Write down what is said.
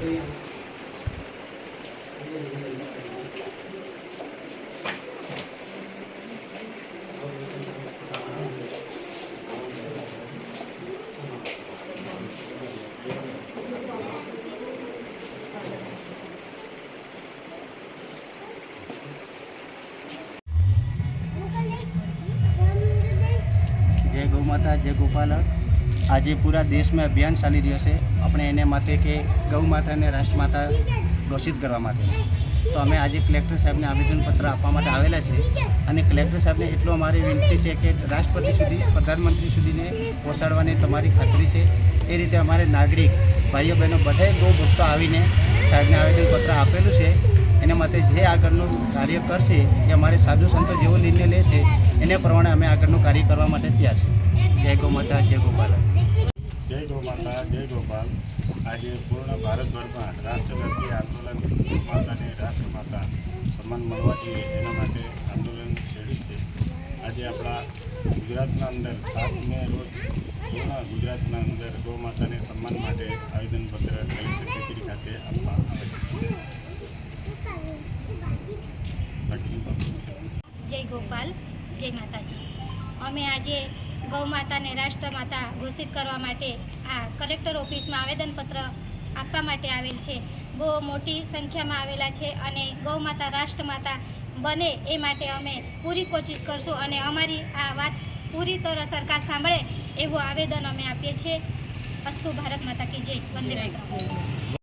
जय गौ माता जय गोपालक। आज पूरा देश में अभियान चाली रह्यो छे अपने एने माटे के गौ माता ने राष्ट्रमाता घोषित करवा माटे। तो अमे आज कलेक्टर साहेब ने आवेदनपत्र आपवा माटे आवेला छे अने कलेक्टर साहेब ने एटलो अमारी विनती छे के राष्ट्रपति सुधी प्रधानमंत्री सुधी ने पहोंचाडवानी तमारी खातरी छे। ए रीते अमारे नागरिक भाईओ बहनों बधाए गौ भक्तो आवीने साहेबने आवेदनपत्र आपेलुं छे। एना माटे जे आगळनुं कार्य करशे के अमारे साधु संतो जेवो निर्णय लेशे एने प्रमाणे अमे आगळनुं कार्य करवा माटे तैयार छे। जय गौ माता जय गोपाल। जय गौ माता जय गोपाल। आज पूर्ण भारतभर में राष्ट्रव्यापी आंदोलन गौ माता ने राष्ट्रमाता सम्मान मळवा जोईए एना माटे आंदोलन छेड्युं छे। आज अपना गुजरातना अंदर 7 मे रोज पूर्ण गुजरातना अंदर गौ माता ने सम्मान माटे आवेदनपत्र कलेक्टर कचेरी खाते आपवा आवे छे। जय गोपाल जय माताजी। अमे आज गौ माता ने राष्ट्रमाता घोषित करवा माटे आ कलेक्टर ऑफिस में आवेदनपत्र आपवा माटे आवेल छे। बहु मोटी संख्या में आवेला छे अने गौ माता राष्ट्रमाता बने ए माटे अमे पूरी कोशिश करशुं अने अमारी आ वात पूरी तरह सरकार सांभळे एवुं आवेदन अमे आपीए छीए। अस्तु भारत माता की जय। वंदे मातरम।